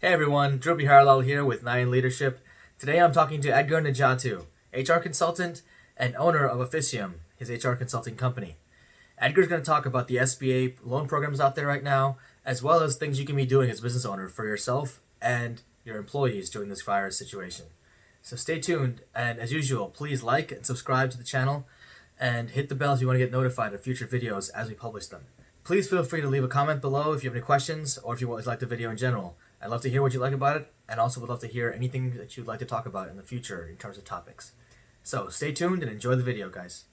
Hey everyone, Dhruv Harlal here with Nine Leadership. Today I'm talking to Edgar Ndjatou, HR consultant and owner of Officium, his HR consulting company. Edgar's going to talk about the SBA loan programs out there right now, as well as things you can be doing as a business owner for yourself and your employees during this virus situation. So stay tuned, and as usual, please like and subscribe to the channel and hit the bell if you want to get notified of future videos as we publish them. Please feel free to leave a comment below if you have any questions or if you like the video in general. I'd love to hear what you like about it, and also would love to hear anything that you'd like to talk about in the future in terms of topics. So stay tuned and enjoy the video, guys.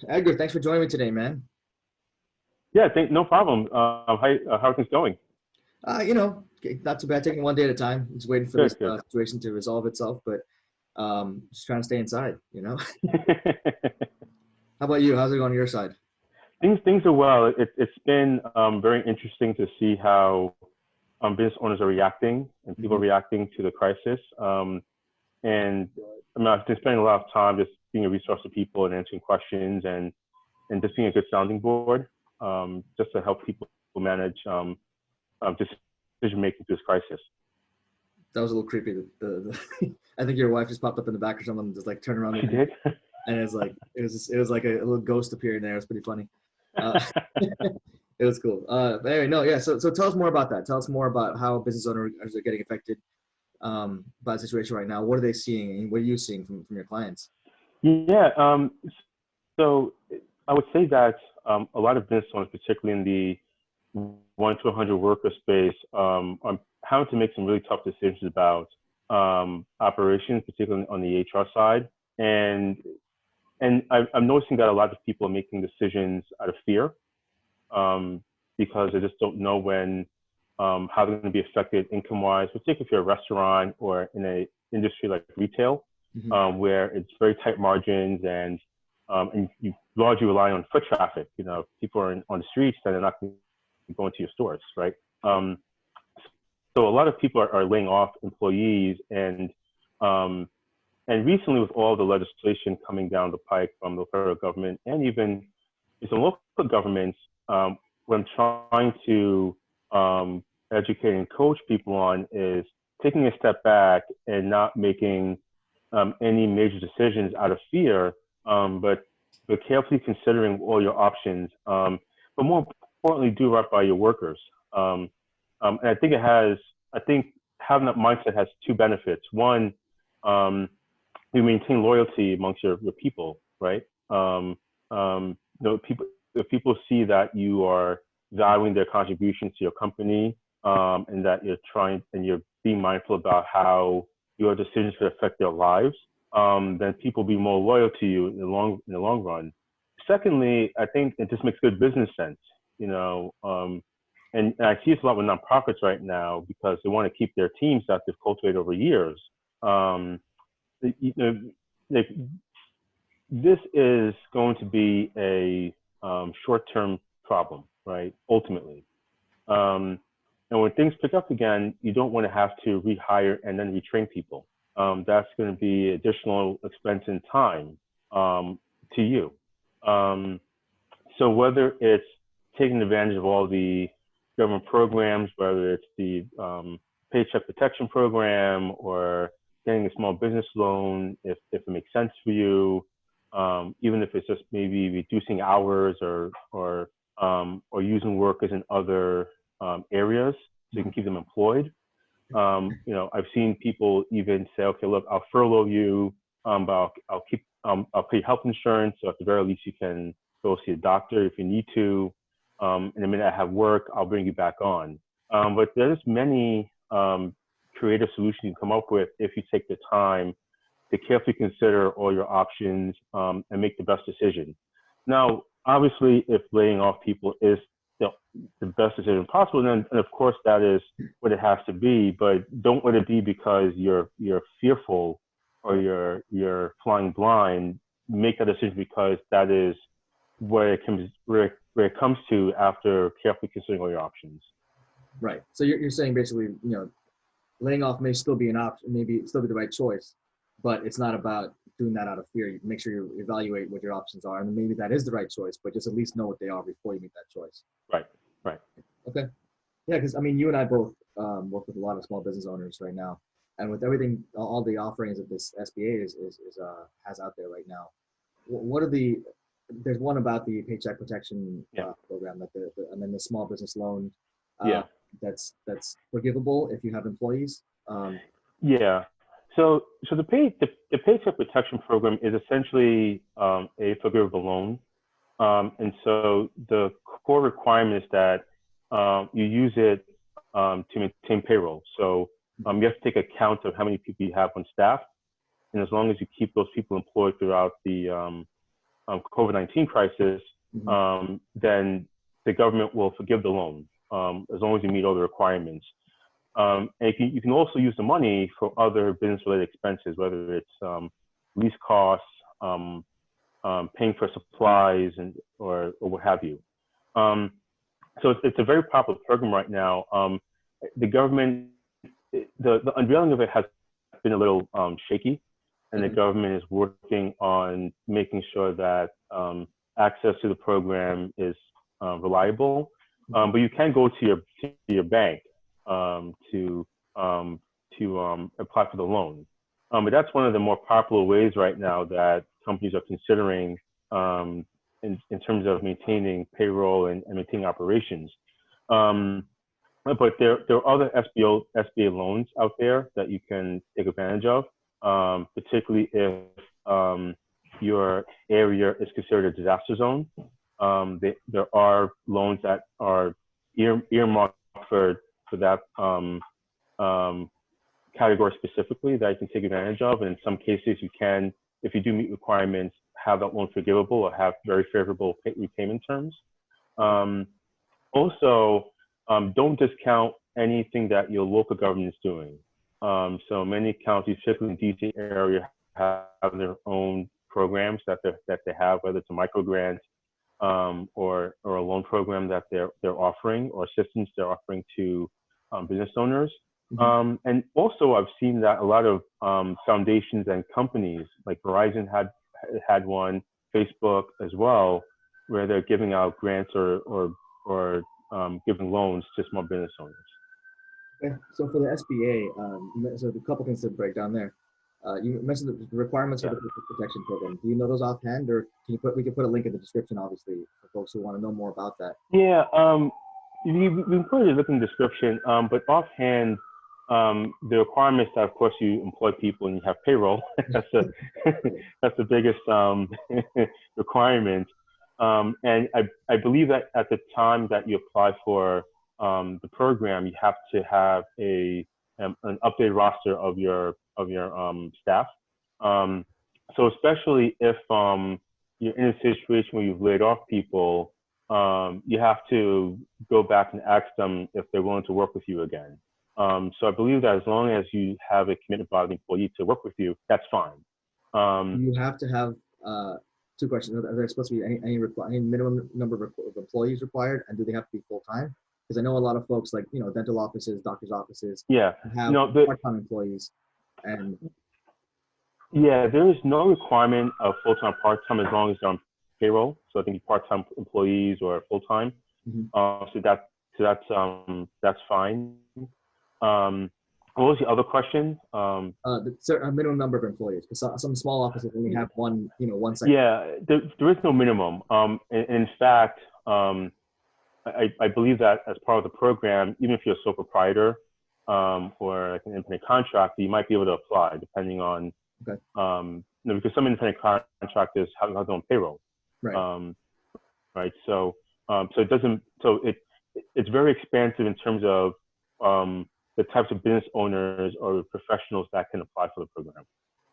Edgar, thanks for joining me today, man. Yeah, no problem. How are things going? Not too bad. Taking one day at a time. Just waiting for this Good, good. situation to resolve itself, but just trying to stay inside. How about you? How's it going on your side? Things are well. It's been very interesting to see how business owners are reacting and people are reacting to the crisis. And I mean, I've been spending a lot of time just being a resource to people and answering questions and just being a good sounding board, just to help people manage decision making through this crisis. That was a little creepy. I think your wife just popped up in the back or someone just like turned around. She did. And it was like a little ghost appearing there. It was pretty funny. It was cool. But anyway, no, yeah. So tell us more about that. Tell us more about how business owners are getting affected by the situation right now. What are they seeing, and what are you seeing from your clients? Yeah. So I would say that a lot of business owners, particularly in the 1 to 100 worker space, are having to make some really tough decisions about operations, particularly on the HR side. And I'm noticing that a lot of people are making decisions out of fear, because they just don't know when, how they're going to be affected income-wise, particularly if you're a restaurant or in an industry like retail, where it's very tight margins and you largely rely on foot traffic. People are on the streets and they're not going to your stores, right? So a lot of people are laying off employees, and recently with all the legislation coming down the pike from the federal government and even some local governments, what I'm trying to educate and coach people on is taking a step back and not making any major decisions out of fear, but carefully considering all your options, but more importantly, do right by your workers. And I think having that mindset has two benefits. One, you maintain loyalty amongst your people, right? If people see that you are valuing their contributions to your company, and that you're being mindful about how your decisions could affect their lives, then people will be more loyal to you in the long run. Secondly, I think it just makes good business sense, and I see this a lot with nonprofits right now because they want to keep their teams that they've cultivated over years. Like, this is going to be a short-term problem, right? Ultimately. And when things pick up again, you don't want to have to rehire and then retrain people. That's going to be additional expense and time to you. So whether it's taking advantage of all the government programs, whether it's the Paycheck Protection Program or getting a small business loan, if it makes sense for you, even if it's just maybe reducing hours or using workers in other areas so you can keep them employed. I've seen people even say, okay, look, I'll furlough you, but I'll pay health insurance, so at the very least you can go see a doctor if you need to. And the minute I have work, I'll bring you back on. But there's many creative solutions you can come up with if you take the time to carefully consider all your options and make the best decision. Now, obviously, if laying off people is the best decision possible, then and of course that is what it has to be. But don't let it be because you're fearful or you're flying blind. Make that decision because that is where it comes to after carefully considering all your options. Right. So you're saying basically, laying off may still be an option, maybe still be the right choice, but it's not about doing that out of fear. You make sure you evaluate what your options are, and maybe that is the right choice, but just at least know what they are before you make that choice. Right. Right. Okay. Yeah, because I mean, you and I both work with a lot of small business owners right now, and with everything, all the offerings that this SBA has out there right now. What are the? There's one about the Paycheck Protection Yeah. program, that and then the small business loan, uh, Yeah. that's forgivable if you have employees. Yeah. So the Paycheck Protection Program is essentially a forgivable loan. And so the core requirement is that you use it to maintain payroll. So you have to take account of how many people you have on staff. And as long as you keep those people employed throughout the COVID-19 crisis, then the government will forgive the loan as long as you meet all the requirements. And you can also use the money for other business-related expenses, whether it's lease costs, paying for supplies, or what have you. So it's a very popular program right now. The government, the unveiling of it has been a little shaky, and the government is working on making sure that access to the program is reliable. But you can go to your bank to apply for the loan. But that's one of the more popular ways right now that companies are considering in terms of maintaining payroll and maintaining operations. But there are other SBA loans out there that you can take advantage of, particularly if your area is considered a disaster zone. There are loans that are earmarked for that category specifically that you can take advantage of. And in some cases, you can, if you do meet requirements, have that loan forgivable or have very favorable repayment terms. Also, don't discount anything that your local government is doing. So many counties, particularly in the DC area, have their own programs that they have, whether it's a micro grant or a loan program that they're offering, or assistance they're offering to business owners. And also, I've seen that a lot of foundations and companies, like Verizon had one, Facebook as well, where they're giving out grants or giving loans to small business owners. Okay. So for the SBA, so a couple things to break down there. You mentioned the requirements for the protection program. Do you know those offhand, or we can put a link in the description, obviously, for folks who want to know more about that? Yeah, we can put a link in the description, but offhand, the requirements that, of course, you employ people and you have payroll. that's the biggest requirement. And I believe that at the time that you apply for the program, you have to have an updated roster of your staff. So especially if you're in a situation where you've laid off people, you have to go back and ask them if they're willing to work with you again. So I believe that as long as you have a commitment by the employee to work with you, that's fine. You have to have two questions. Are there supposed to be any minimum number of employees required, and do they have to be full time? Because I know a lot of folks, like dental offices, doctors' offices, have part-time employees, and there is no requirement of full-time, part-time as long as they're on payroll. So I think part-time employees or full-time. So that's fine. What was the other question? A minimum number of employees, because some small offices only have one site. Yeah, there is no minimum. In fact, I believe that as part of the program, even if you're a sole proprietor or like an independent contractor, you might be able to apply depending on, because some independent contractors have their own payroll. Right. Right. So it's very expansive in terms of the types of business owners or professionals that can apply for the program.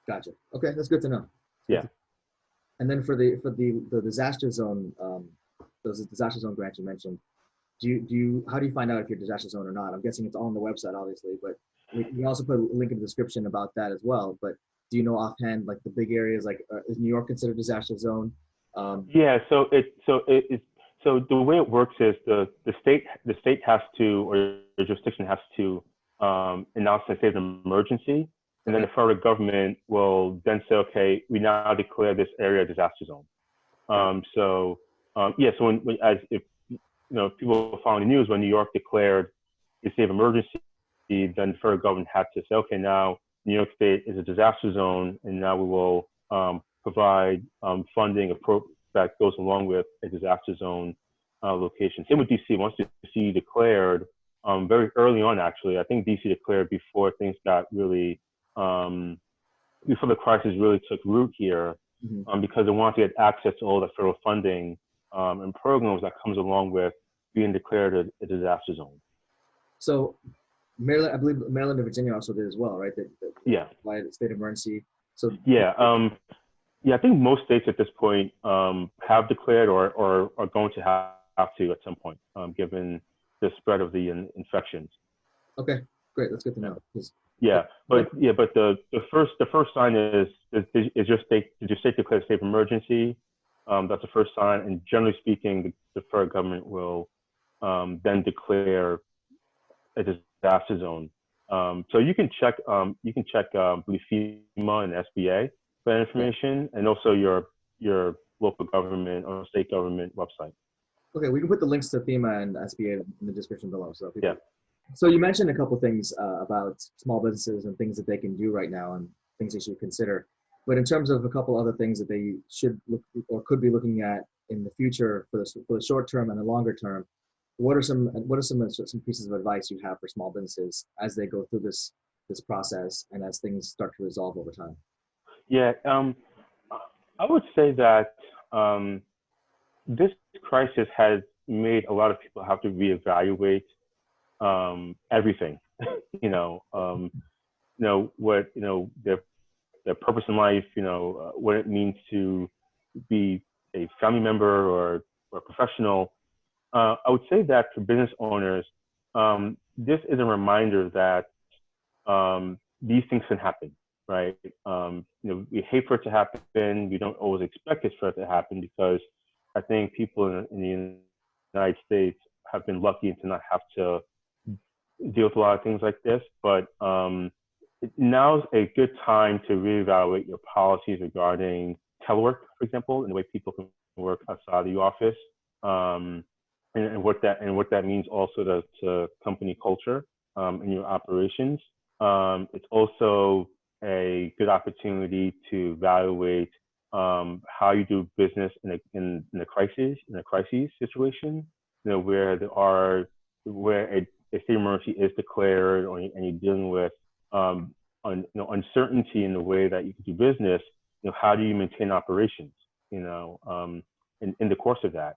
Gotcha. Okay, that's good to know. And then for the disaster zone, those disaster zone grants you mentioned, how do you find out if you're a disaster zone or not? I'm guessing it's all on the website, obviously, but we also put a link in the description about that as well. But do you know offhand, like the big areas, like is New York considered a disaster zone? So the way it works is the state has to, or the jurisdiction has to announce a state of emergency. And then the federal government will then say, okay, we now declare this area a disaster zone. So if people following the news, when New York declared a state of emergency, then the federal government had to say, okay, now New York State is a disaster zone, and now we will provide funding that goes along with a disaster zone location. Same with DC. Once DC declared, very early on, actually, I think DC declared before things got really, before the crisis really took root here, because they wanted to get access to all the federal funding and programs that comes along with being declared a disaster zone. So Maryland, I believe Maryland and Virginia also did as well, right? Yeah. State of emergency. So yeah, I think most states at this point have declared or are going to have to at some point, given the spread of the infections. Okay, great. That's good to know. But the first sign is your state declare a state of emergency? That's the first sign, and generally speaking, the federal government will then declare a disaster zone. So you can check FEMA and SBA for that information, and also your local government or state government website. Okay, we can put the links to FEMA and SBA in the description below. So So you mentioned a couple things about small businesses and things that they can do right now and things they should consider. But in terms of a couple other things that they should look or could be looking at in the future for the short term and the longer term, what are some pieces of advice you have for small businesses as they go through this process and as things start to resolve over time? Yeah, I would say that this crisis has made a lot of people have to reevaluate everything. Their purpose in life. What it means to be a family member or a professional. I would say that for business owners, this is a reminder that these things can happen, right? We hate for it to happen. We don't always expect it for it to happen because I think people in the United States have been lucky to not have to deal with a lot of things like this. But now's a good time to reevaluate your policies regarding telework, for example, and the way people can work outside the office. And what that means also to company culture in your operations. It's also a good opportunity to evaluate how you do business in a crisis situation. Where a state of emergency is declared, and you're dealing with uncertainty in the way that you can do business. How do you maintain operations? In the course of that.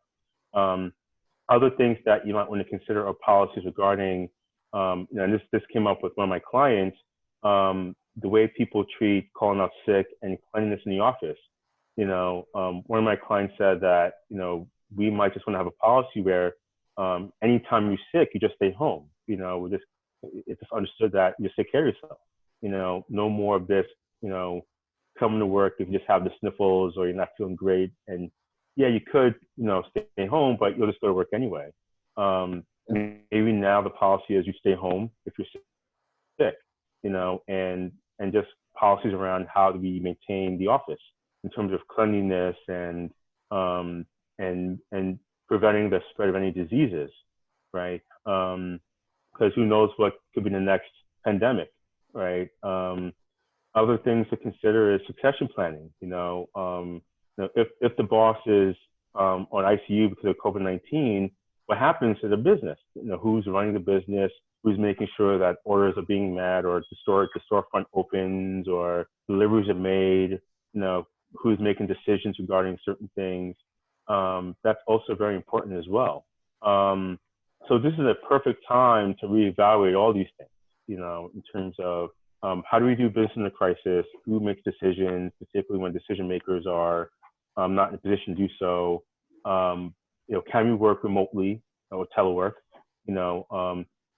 Other things that you might want to consider are policies regarding, and this came up with one of my clients, the way people treat calling out sick and cleanliness in the office. One of my clients said that, we might just want to have a policy where anytime you're sick, you just stay home. It's just understood that you just take care of yourself. No more of this, coming to work if you just have the sniffles or you're not feeling great. And yeah, you could, stay home, but you'll just go to work anyway. Maybe now the policy is you stay home if you're sick, and just policies around how do we maintain the office in terms of cleanliness and preventing the spread of any diseases, right? Because who knows what could be the next pandemic, right? Other things to consider is succession planning. If the boss is on ICU because of COVID-19, what happens to the business? Who's running the business? Who's making sure that orders are being met, or the storefront opens, or deliveries are made? Who's making decisions regarding certain things? That's also very important as well. So this is a perfect time to reevaluate all these things. In terms of how do we do business in a crisis? Who makes decisions, particularly when decision makers are not in a position to do so? Can we work remotely or telework?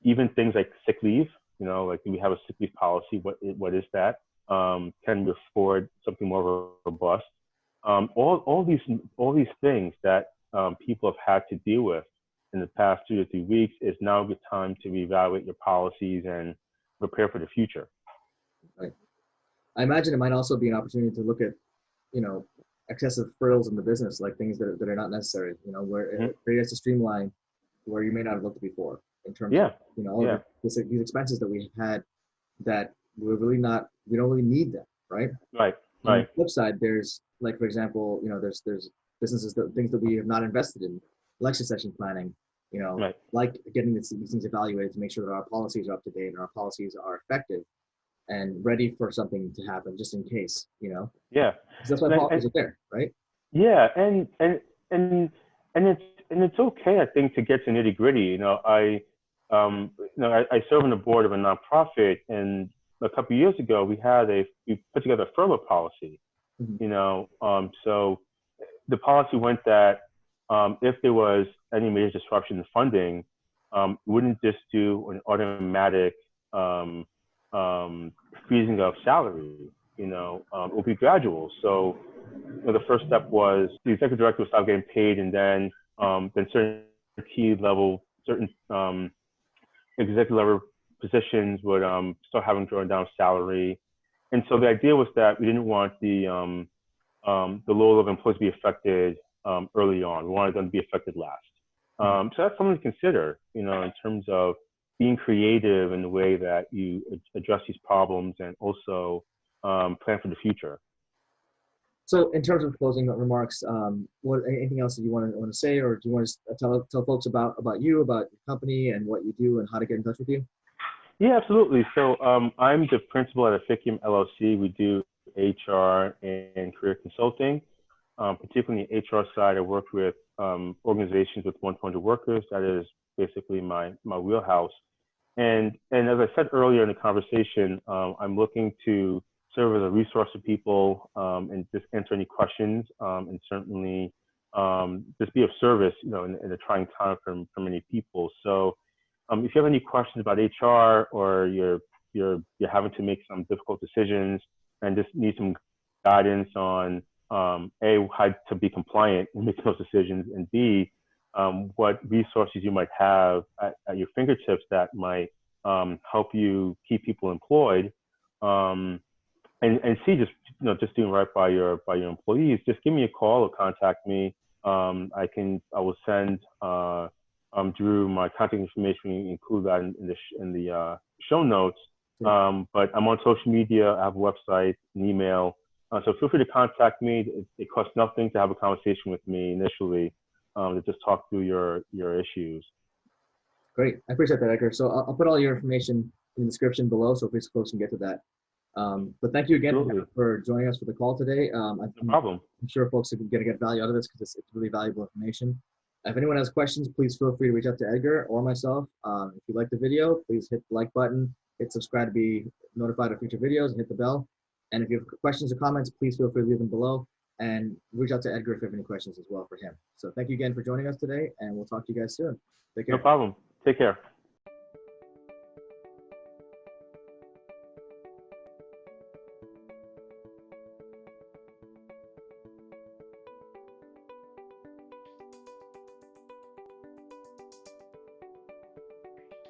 Even things like sick leave. Like, do we have a sick leave policy? What is that? Can we afford something more robust? All these things that people have had to deal with in the past 2 to 3 weeks is now a good time to reevaluate your policies and prepare for the future. Right. I imagine it might also be an opportunity to look at, you know, excessive frills in the business, like things that are not necessary, you know, where it has to streamline where you may not have looked before in terms of, you know, all of these expenses that we have had that we don't really need them, right? Right. On the flip side, there's like, for example, you know, there's businesses things that we have not invested in, like succession planning, you know, like getting these things evaluated to make sure that our policies are up to date and our policies are effective and ready for something to happen just in case, you know. Yeah. Because that's why policies are there, right? Yeah, and it's okay, I think, to get to nitty gritty. You know, I serve on the board of a nonprofit, and a couple of years ago we put together a furlough policy. You know, so the policy went that if there was any major disruption in funding, we wouldn't just do an automatic freezing of salary. You know, it would be gradual. So, you know, the first step was the executive director would start getting paid, and then certain executive level positions would start having drawn down salary. And so the idea was that we didn't want the lower level employees to be affected early on. We wanted them to be affected last. So that's something to consider, you know, in terms of being creative in the way that you address these problems and also plan for the future. So in terms of closing remarks, anything else that you want to say, or do you want to tell folks about you, about your company and what you do and how to get in touch with you? Yeah, absolutely. So I'm the principal at Efficium LLC. We do HR and career consulting. Particularly in the HR side, I work with organizations with 100 workers. That is basically my wheelhouse. And as I said earlier in the conversation, I'm looking to serve as a resource to people and just answer any questions and certainly just be of service, you know, in a trying time for many people. So if you have any questions about HR, or you're having to make some difficult decisions and just need some guidance on how to be compliant and make those decisions, and B, what resources you might have at your fingertips that might help you keep people employed, and C, just doing right by your employees, just give me a call or contact me. I will send Drew my contact information, include that in the show notes. But I'm on social media. I have a website, an email. So feel free to contact me. It costs nothing to have a conversation with me initially, to just talk through your issues. Great, I appreciate that, Edgar. So I'll put all your information in the description below, so folks can get to that. But thank you again for joining us for the call today. No problem. I'm sure folks are going to get value out of this because it's really valuable information. If anyone has questions, please feel free to reach out to Edgar or myself. If you like the video, please hit the like button, hit subscribe to be notified of future videos, and hit the bell. And if you have questions or comments, please feel free to leave them below, and reach out to Edgar if you have any questions as well for him. So thank you again for joining us today, and we'll talk to you guys soon. Take care. No problem. Take care.